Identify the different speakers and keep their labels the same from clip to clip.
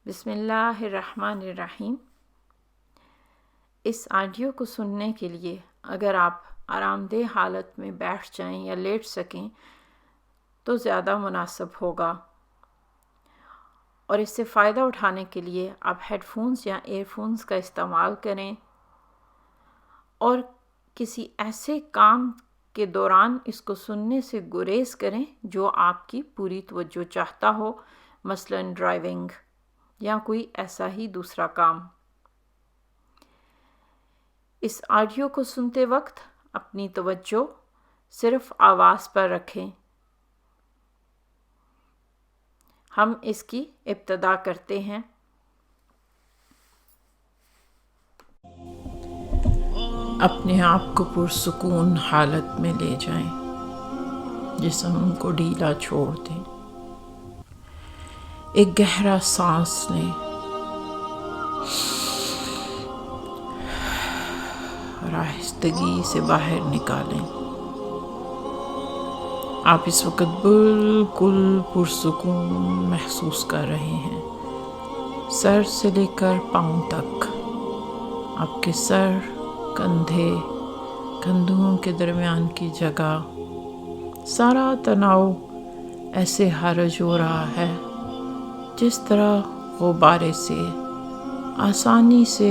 Speaker 1: بسم اللہ الرحمن الرحیم۔ اس آڈیو کو سننے کے لیے اگر آپ آرام دہ حالت میں بیٹھ جائیں یا لیٹ سکیں تو زیادہ مناسب ہوگا، اور اس سے فائدہ اٹھانے کے لیے آپ ہیڈ فونز یا ایئر فونز کا استعمال کریں، اور کسی ایسے کام کے دوران اس کو سننے سے گریز کریں جو آپ کی پوری توجہ چاہتا ہو، مثلاً ڈرائیونگ یا کوئی ایسا ہی دوسرا کام۔ اس آڈیو کو سنتے وقت اپنی توجہ صرف آواز پر رکھیں۔ ہم اس کی ابتدا کرتے ہیں۔ اپنے آپ کو پرسکون حالت میں لے جائیں، جسم کو ڈھیلا چھوڑ دیں۔ ایک گہرا سانس لیں اور آہستگی سے باہر نکالیں۔ آپ اس وقت بالکل پرسکون محسوس کر رہے ہیں، سر سے لے کر پاؤں تک۔ آپ کے سر، کندھے، کندھوں کے درمیان کی جگہ، سارا تناؤ ایسے خارج ہو رہا ہے جس طرح غبارے سے آسانی سے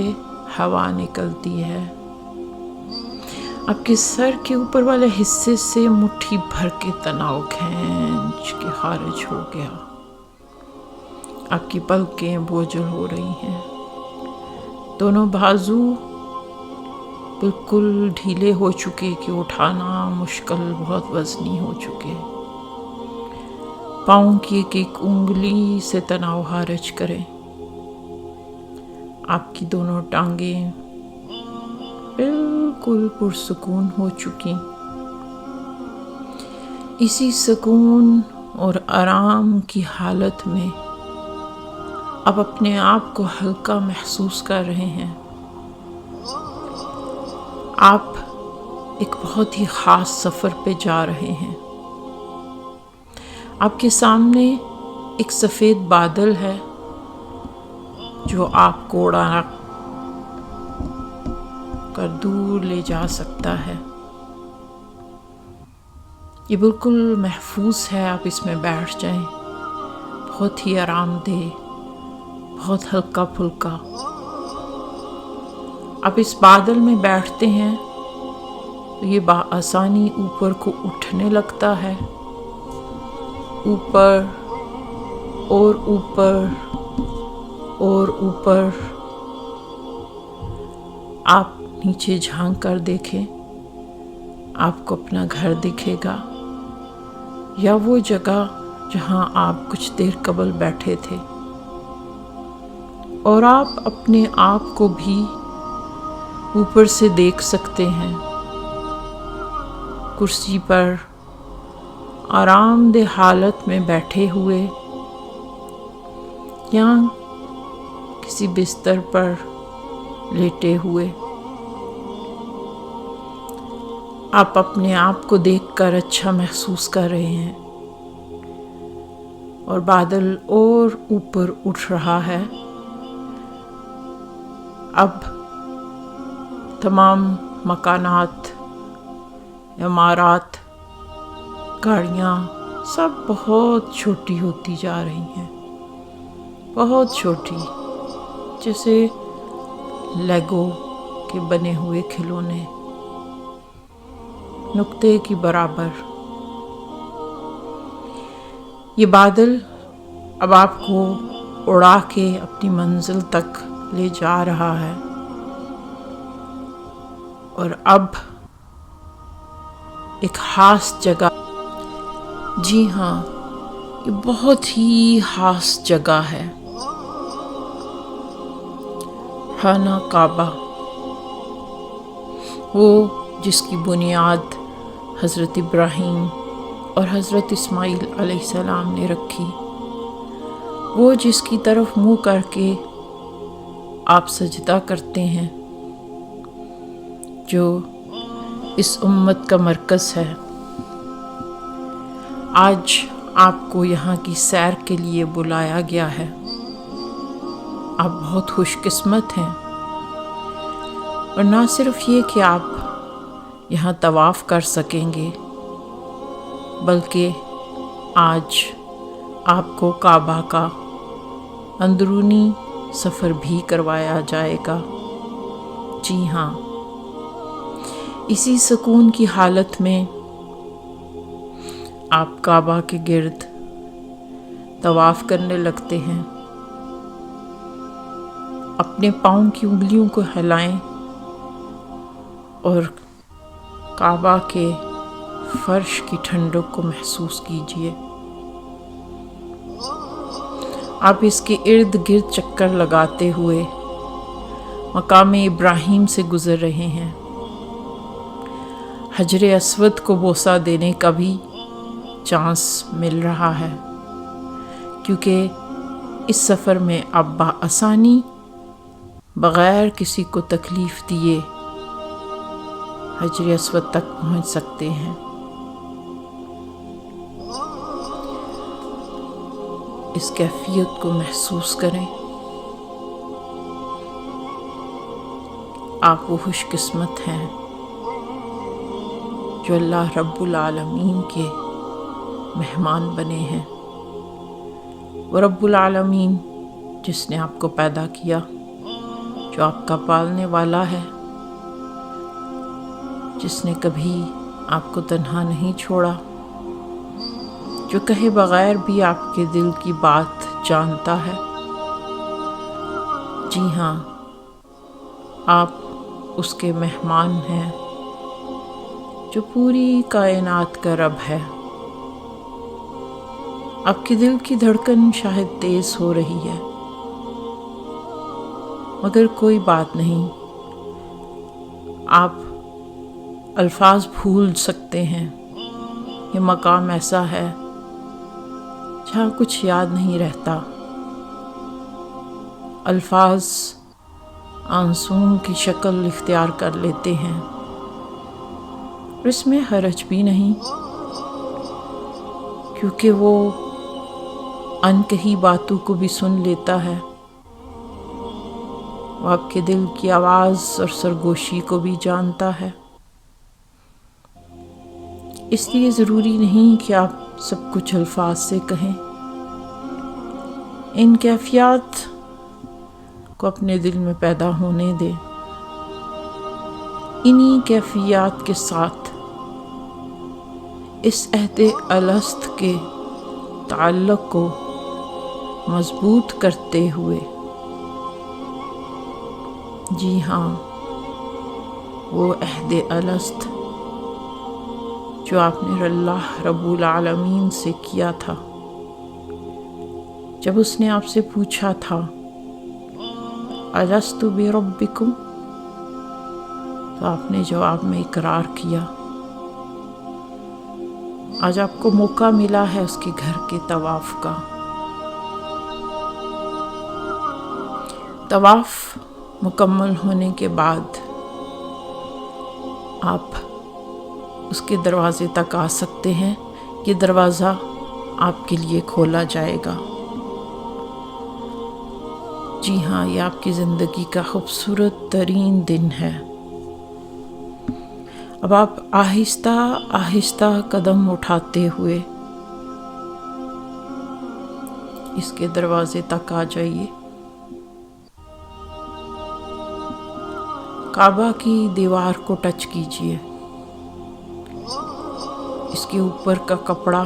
Speaker 1: ہوا نکلتی ہے۔ آپ کے سر کے اوپر والے حصے سے مٹھی بھر کے تناؤ کھینچ کے خارج ہو گیا۔ آپ کی پلکیں بوجھل ہو رہی ہیں، دونوں بازو بالکل ڈھیلے ہو چکے کہ اٹھانا مشکل، بہت وزنی ہو چکے۔ پاؤں کی ایک ایک انگلی سے تناؤ خارج کریں۔ آپ کی دونوں ٹانگیں بالکل پرسکون ہو چکی۔ اسی سکون اور آرام کی حالت میں آپ اپنے آپ کو ہلکا محسوس کر رہے ہیں۔ آپ ایک بہت ہی خاص سفر پہ جا رہے ہیں۔ آپ کے سامنے ایک سفید بادل ہے جو آپ کو اڑا کر دور لے جا سکتا ہے۔ یہ بالکل محفوظ ہے، آپ اس میں بیٹھ جائیں، بہت ہی آرام دہ، بہت ہلکا پھلکا۔ آپ اس بادل میں بیٹھتے ہیں تو یہ بآسانی اوپر کو اٹھنے لگتا ہے، اوپر اور اوپر اور اوپر۔ آپ نیچے جھانک کر دیکھیں، آپ کو اپنا گھر دکھے گا یا وہ جگہ جہاں آپ کچھ دیر قبل بیٹھے تھے، اور آپ اپنے آپ کو بھی اوپر سے دیکھ سکتے ہیں، کرسی پر آرام دہ حالت میں بیٹھے ہوئے یا کسی بستر پر لیٹے ہوئے۔ آپ اپنے آپ کو دیکھ کر اچھا محسوس کر رہے ہیں، اور بادل اور اوپر اٹھ رہا ہے۔ اب تمام مکانات، عمارات، گاڑیاں سب بہت چھوٹی ہوتی جا رہی ہیں، بہت چھوٹی، جیسے لیگو کے بنے ہوئے کھلونے، نقطے کی برابر۔ یہ بادل اب آپ کو اڑا کے اپنی منزل تک لے جا رہا ہے، اور اب ایک خاص جگہ، جی ہاں، یہ بہت ہی خاص جگہ ہے، خانہ کعبہ، وہ جس کی بنیاد حضرت ابراہیم اور حضرت اسماعیل علیہ السلام نے رکھی، وہ جس کی طرف منہ کر کے آپ سجدہ کرتے ہیں، جو اس امت کا مرکز ہے۔ آج آپ کو یہاں کی سیر کے لیے بلایا گیا ہے۔ आप बहुत खुश किस्मत हैं। और ना सिर्फ ये कि आप यहाँ तवाफ़ कर सकेंगे, बल्कि आज आपको काबा का अंदरूनी सफ़र भी करवाया जाएगा। जी हाँ, इसी सुकून की हालत में आप काबा के गिर्द तवाफ़ करने लगते हैं। अपने पाँव की उंगलियों को हिलाएं और काबा के फर्श की ठंडक को महसूस कीजिए। आप इसके इर्द गिर्द चक्कर लगाते हुए मकाम इब्राहिम से गुज़र रहे हैं। हजर अस्वद को बोसा देने का भी चांस मिल रहा है, क्योंकि इस सफ़र में आप बआसानी बग़ैर किसी को तकलीफ़ दिए हजर अस्वद तक पहुँच सकते हैं। इस कैफियत को महसूस करें। आप वो खुशकिस्मत हैं जो अल्लाह रब्बुल आलमीन के मेहमान बने हैं। वो रब्बुल आलमीन जिसने आपको पैदा किया, जो आपका पालने वाला है, जिसने कभी आपको तन्हा नहीं छोड़ा, जो कहे बगैर भी आपके दिल की बात जानता है। जी हाँ, आप उसके मेहमान हैं जो पूरी कायनात का रब है। आपके दिल की धड़कन शायद तेज हो रही है, मगर कोई बात नहीं। आप अल्फाज भूल सकते हैं। ये मकाम ऐसा है जहाँ कुछ याद नहीं रहता। अल्फाज आंसुओं की शक्ल इख्तियार कर लेते हैं, और इसमें हरज भी नहीं, क्योंकि वो अनकही बातों को भी सुन लेता है। वो आपके दिल की आवाज़ और सरगोशी को भी जानता है। इसलिए ज़रूरी नहीं कि आप सब कुछ अल्फाज से कहें। इन कैफियत को अपने दिल में पैदा होने दें। इन्हीं कैफियत के साथ इस अहदे अलस्त के ताल्लुक़ को मजबूत करते हुए, जी हाँ, वो अहदे अलस्त जो आपने अल्लाह रब्बुल आलमीन से किया था, जब उसने आपसे पूछा था अलस्तु बिरब्बिकुम, तो आपने जवाब में इकरार किया। आज आपको मौका मिला है उसके घर के तवाफ़ का। तवाफ़ मुकम्मल होने के बाद आप उसके दरवाज़े तक आ सकते हैं। ये दरवाज़ा आपके लिए खोला जाएगा। जी हाँ, ये आपकी ज़िंदगी का खूबसूरत तरीन दिन है। अब आप आहिस्ता आहिस्ता कदम उठाते हुए इसके दरवाजे तक आ जाइए। काबा की दीवार को टच कीजिए। इसके ऊपर का कपड़ा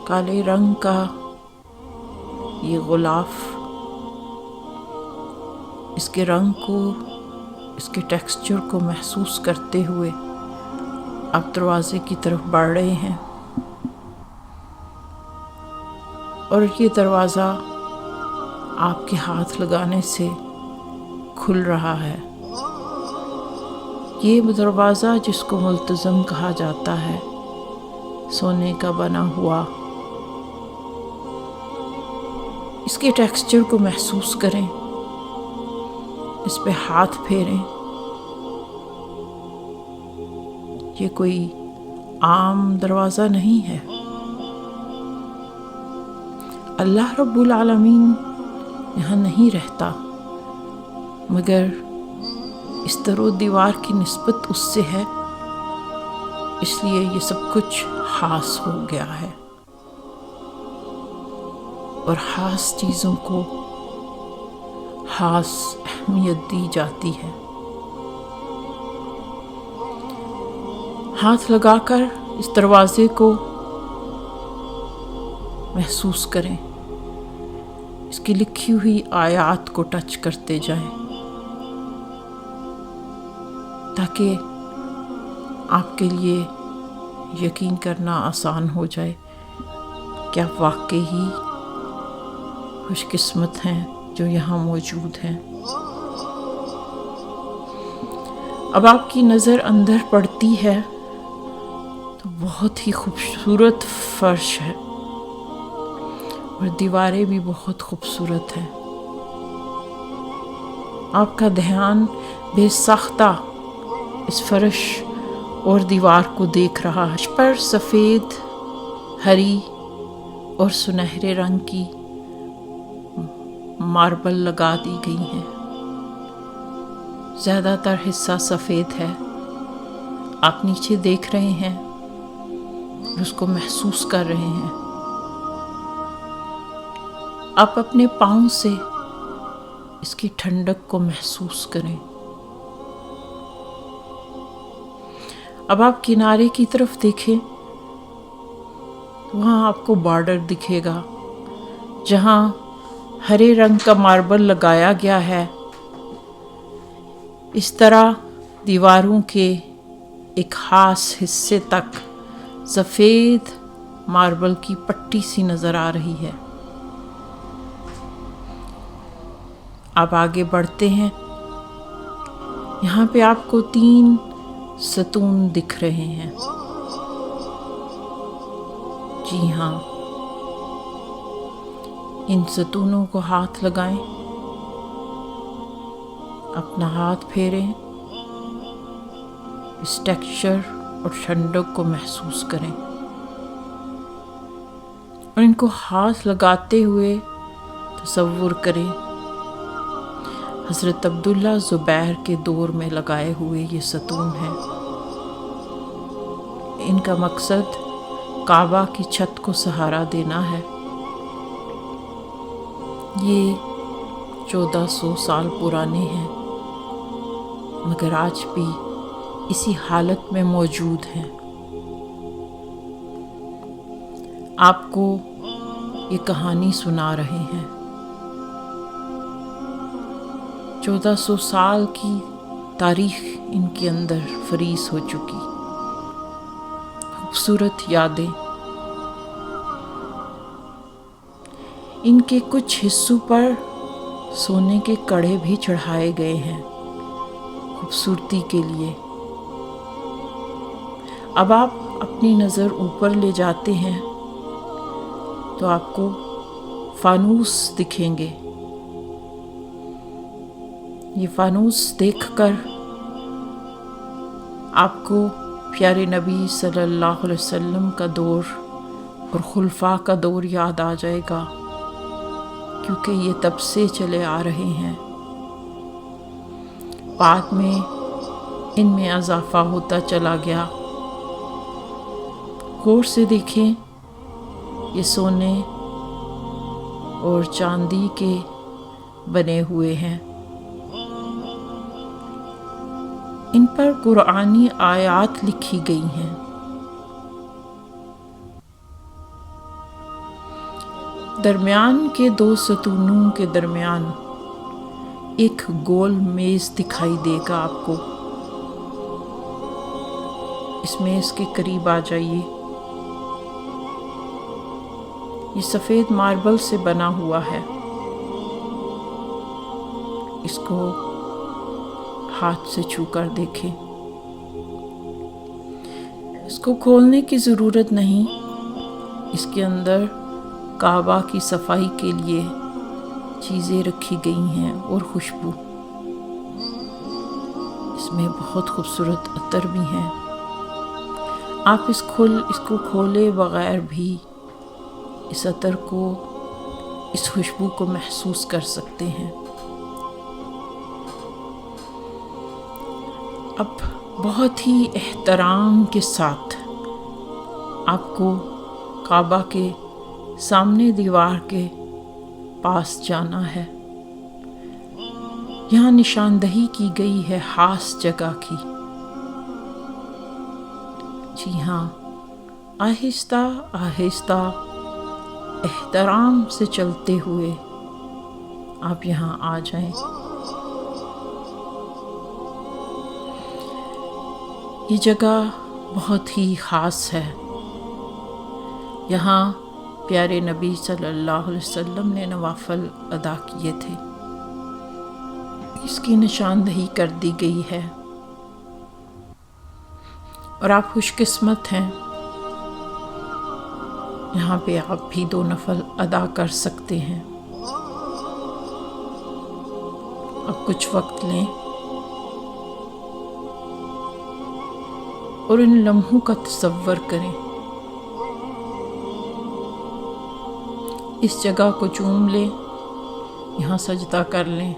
Speaker 1: काले रंग का, ये गुलाफ, इसके रंग को, इसके टेक्सचर को महसूस करते हुए आप दरवाजे की तरफ बढ़ रहे हैं। और ये दरवाज़ा आपके हाथ लगाने से खुल रहा है। ये दरवाज़ा जिसको मुल्तज़म कहा जाता है, सोने का बना हुआ, इसके टेक्सचर को महसूस करें, इस पे हाथ फेरें। ये कोई आम दरवाज़ा नहीं है। अल्लाह रब्बुल आलमीन यहाँ नहीं रहता, मगर इस दरो दीवार की निस्बत उससे है, इसलिए ये सब कुछ खास हो गया है और खास चीज़ों को खास अहमियत दी जाती है। हाथ लगाकर इस दरवाजे को महसूस करें, इसकी लिखी हुई आयत को टच करते जाएं, ताकि आपके लिए यकीन करना आसान हो जाए कि आप वाकई ही खुशकिस्मत हैं जो यहाँ मौजूद हैं। अब आपकी नज़र अंदर पड़ती है तो बहुत ही खूबसूरत फर्श है और दीवारें भी बहुत खूबसूरत हैं। आपका ध्यान बेसाख्ता इस फर्श और दीवार को देख रहा है। इस पर सफ़ेद, हरी और सुनहरे रंग की मार्बल लगा दी गई हैं। ज़्यादातर हिस्सा सफ़ेद है। आप नीचे देख रहे हैं और उसको महसूस कर रहे हैं। आप अपने पाँव से इसकी ठंडक को महसूस करें। अब आप किनारे की तरफ देखें, वहाँ आपको बॉर्डर दिखेगा जहाँ हरे रंग का मार्बल लगाया गया है। इस तरह दीवारों के एक खास हिस्से तक सफ़ेद मार्बल की पट्टी सी नज़र आ रही है। आप आगे बढ़ते हैं, यहाँ पे आपको 3 सतून दिख रहे हैं। जी हाँ, इन सतूनों को हाथ लगाएं, अपना हाथ फेरें, इस टेक्सचर और ठंडक को महसूस करें और इनको हाथ लगाते हुए तसव्वुर करें हज़रत अब्दुल्ला ज़ुबैर के दौर में लगाए हुए ये सतून हैं। इनका मकसद काबा की छत को सहारा देना है। ये 1400 साल पुराने हैं, मगर आज भी इसी हालत में मौजूद हैं। आपको ये कहानी सुना रहे हैं। 1400 साल की तारीख इनके अंदर फरीज हो चुकी। खूबसूरत यादें। इनके कुछ हिस्सों पर सोने के कड़े भी चढ़ाए गए हैं खूबसूरती के लिए। अब आप अपनी नज़र ऊपर ले जाते हैं तो आपको फानूस दिखेंगे। ये फानूस देखकर आपको प्यारे नबी सल्लल्लाहु अलैहि वसल्लम का दौर और खुलफा का दौर याद आ जाएगा, क्योंकि ये तब से चले आ रहे हैं। बाद में इनमें इजाफा होता चला गया। गौर से देखें, ये सोने और चांदी के बने हुए हैं। इन पर कुरानी आयत लिखी गई हैं। दरमियान के 2 सतूनों के दरमियान एक गोल मेज दिखाई देगा आपको। इस मेज के करीब आ जाइए। ये सफ़ेद मार्बल से बना हुआ है। इसको हाथ से छूकर देखें। इसको खोलने की ज़रूरत नहीं। इसके अंदर काबा की सफाई के लिए चीज़ें रखी गई हैं और खुशबू। इसमें बहुत खूबसूरत अतर भी हैं। आप इसको खोले बगैर भी इस अतर को اس خوشبو کو محسوس کر سکتے ہیں۔ اب بہت ہی احترام کے ساتھ آپ کو کعبہ کے سامنے دیوار کے پاس جانا ہے۔ یہاں نشاندہی کی گئی ہے خاص جگہ کی۔ جی ہاں، آہستہ آہستہ احترام سے چلتے ہوئے آپ یہاں آ جائیں۔ یہ جگہ بہت ہی خاص ہے۔ یہاں پیارے نبی صلی اللہ علیہ وسلم نے نوافل ادا کیے تھے، اس کی نشاندہی کر دی گئی ہے، اور آپ خوش قسمت ہیں، یہاں پہ آپ بھی 2 نفل ادا کر سکتے ہیں۔ اب کچھ وقت لیں اور ان لمحوں کا تصور کریں، اس جگہ کو چوم لیں، یہاں سجدہ کر لیں۔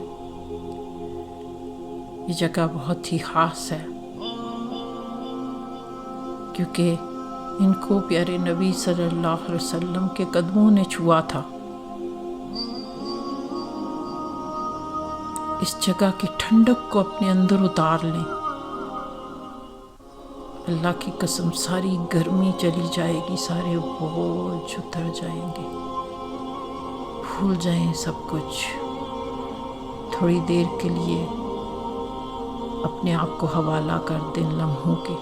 Speaker 1: یہ جگہ بہت ہی خاص ہے، کیونکہ ان کو پیارے نبی صلی اللہ علیہ وسلم کے قدموں نے چھوا تھا۔ اس جگہ کی ٹھنڈک کو اپنے اندر اتار لیں۔ اللہ کی قسم ساری گرمی چلی جائے گی، سارے بوجھ اتر جائیں گے، بھول جائیں سب کچھ۔ تھوڑی دیر کے لیے اپنے آپ کو حوالہ کر دیں لمحوں کے،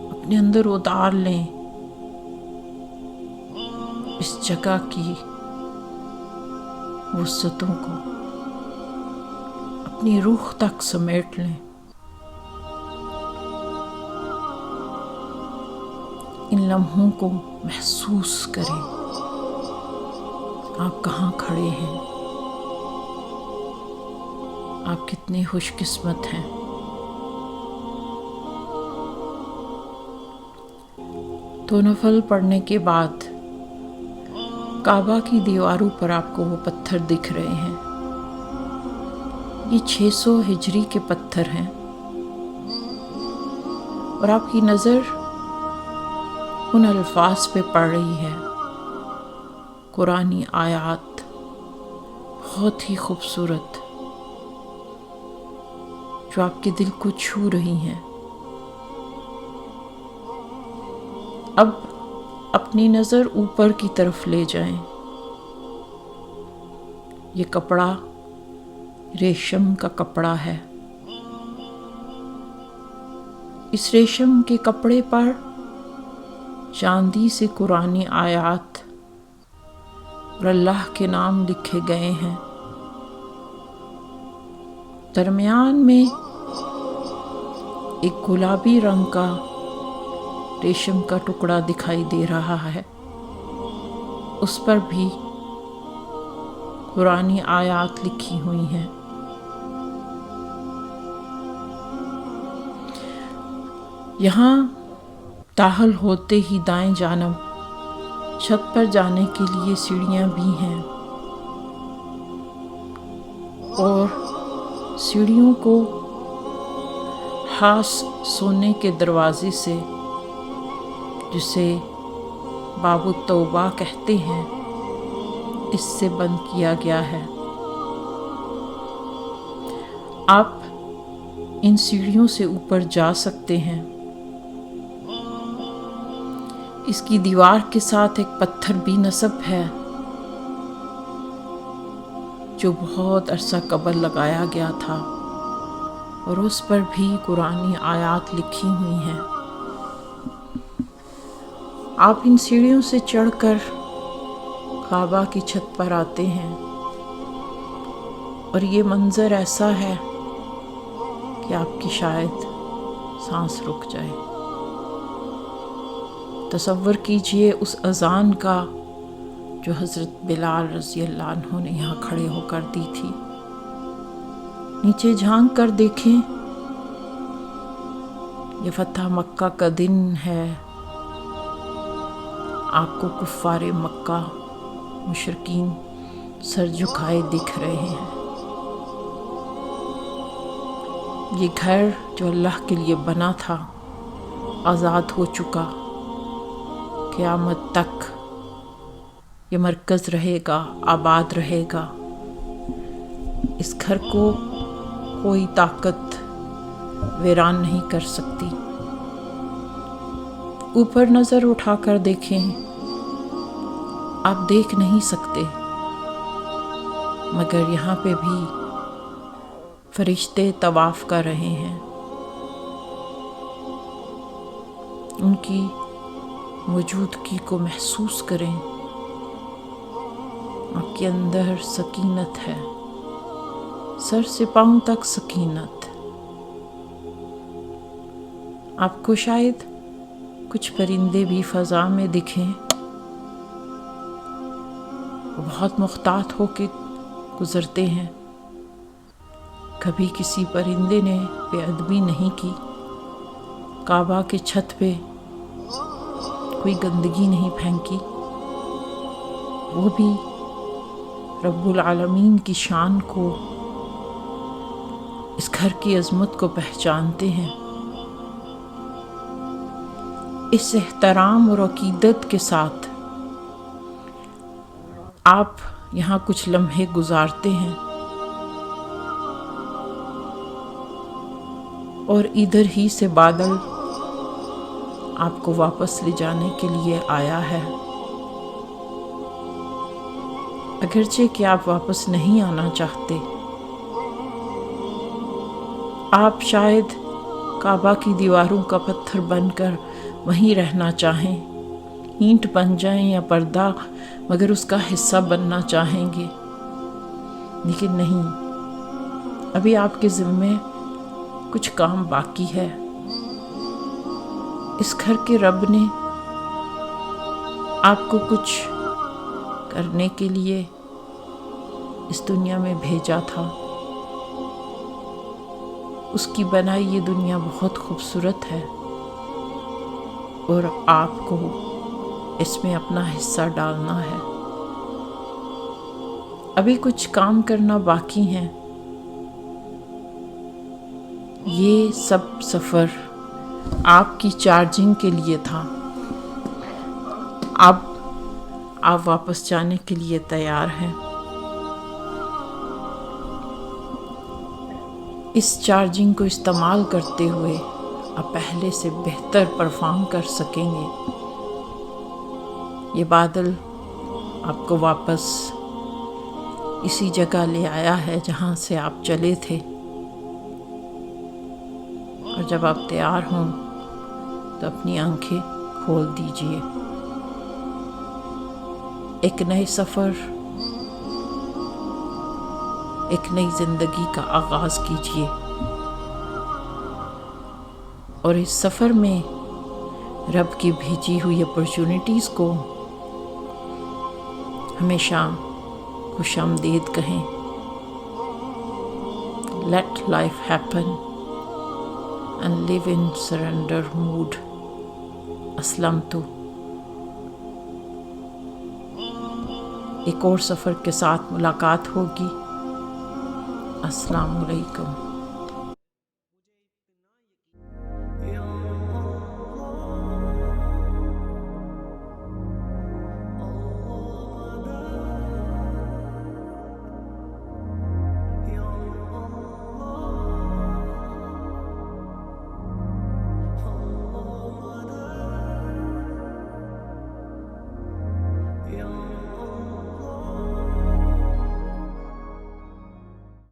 Speaker 1: اپنے اندر اتار لیں اس جگہ کی وسعتوں کو، اپنی روح تک سمیٹ لیں۔ ان لمحوں کو محسوس کریں، آپ کہاں کھڑے ہیں، آپ کتنے خوش قسمت ہیں۔ دو نفل پڑھنے کے بعد کعبہ کی دیواروں پر آپ کو وہ پتھر دکھ رہے ہیں، یہ 600 ہجری کے پتھر ہیں، اور آپ کی نظر ان الفاظ پہ پڑ رہی ہے، قرآنی آیات بہت ہی خوبصورت، جو آپ کے دل کو چھو رہی ہیں۔ اب اپنی نظر اوپر کی طرف لے جائیں۔ یہ کپڑا ریشم کا کپڑا ہے۔ اس ریشم کے کپڑے پر چاندی سے قرآنی آیات اور اللہ کے نام لکھے گئے ہیں۔ درمیان میں ایک گلابی رنگ کا ریشم کا ٹکڑا دکھائی دے رہا ہے، اس پر بھی قرآنی آیات لکھی ہوئی ہیں۔ یہاں داخل ہوتے ہی دائیں جانب چھت پر جانے کے لیے سیڑھیاں بھی ہیں، اور سیڑھیوں کو خاص سونے کے دروازے سے، جسے باب التوبہ کہتے ہیں، اس سے بند کیا گیا ہے۔ آپ ان سیڑھیوں سے اوپر جا سکتے ہیں۔ اس کی دیوار کے ساتھ ایک پتھر بھی نصب ہے، جو بہت عرصہ قبل لگایا گیا تھا، اور اس پر بھی قرآنی آیات لکھی ہوئی ہیں۔ آپ ان سیڑھیوں سے چڑھ کر کعبہ کی چھت پر آتے ہیں، اور یہ منظر ایسا ہے کہ آپ کی شاید سانس رک جائے۔ تصور کیجئے اس اذان کا جو حضرت بلال رضی اللہ عنہ نے یہاں کھڑے ہو کر دی تھی۔ نیچے جھانک کر دیکھیں، یہ فتح مکہ کا دن ہے۔ آپ کو کفار مکہ मुशरिकीन सर झुकाए दिख रहे हैं। ये घर जो अल्लाह के लिए बना था आज़ाद हो चुका, क़यामत तक ये मरकज़ रहेगा, आबाद रहेगा। इस घर को कोई ताकत वीरान नहीं कर सकती। ऊपर नज़र उठाकर देखें, आप देख नहीं सकते, मगर यहाँ पे भी फरिश्ते तवाफ़ कर रहे हैं। उनकी मौजूदगी को महसूस करें। आपके अंदर सकीनत है, सर से पांव तक सकीनत। आपको शायद कुछ परिंदे भी फ़ज़ा में दिखें, बहुत मुख्तात होके गुज़रते हैं। कभी किसी परिंदे ने बेअदबी नहीं की, काबा के छत पे कोई गंदगी नहीं फेंकी। वो भी रब्बुल आलमीन की शान को, इस घर की अज़मत को पहचानते हैं। इस एहतराम और अकीदत के साथ आप यहाँ कुछ लम्हे गुजारते हैं और इधर ही से बादल आपको वापस ले जाने के लिए आया है। अगरचे कि आप वापस नहीं आना चाहते, आप शायद काबा की दीवारों का पत्थर बनकर वहीं रहना चाहें, ईंट बन जाएं या पर्दा, मगर उसका हिस्सा बनना चाहेंगे। लेकिन नहीं, अभी आपके ज़िम्मे कुछ काम बाकी है। इस घर के रब ने आपको कुछ करने के लिए इस दुनिया में भेजा था। उसकी बनाई ये दुनिया बहुत खूबसूरत है और आपको इसमें अपना हिस्सा डालना है। अभी कुछ काम करना बाकी है। ये सब सफ़र आपकी चार्जिंग के लिए था। अब आप वापस जाने के लिए तैयार हैं। इस चार्जिंग को इस्तेमाल करते हुए आप पहले से बेहतर परफॉर्म कर सकेंगे। ये बादल आपको वापस इसी जगह ले आया है जहाँ से आप चले थे। और जब आप तैयार हों तो अपनी आंखें खोल दीजिए। एक नए सफ़र, एक नई ज़िंदगी का आगाज़ कीजिए और इस सफ़र में रब की भेजी हुई अपॉर्चुनिटीज़ को हमेशा खुशामदीद कहें। Let life happen and live in surrender mood. अस्लमतु। एक और सफ़र के साथ मुलाकात होगी। अस्सलामुअलैकुम।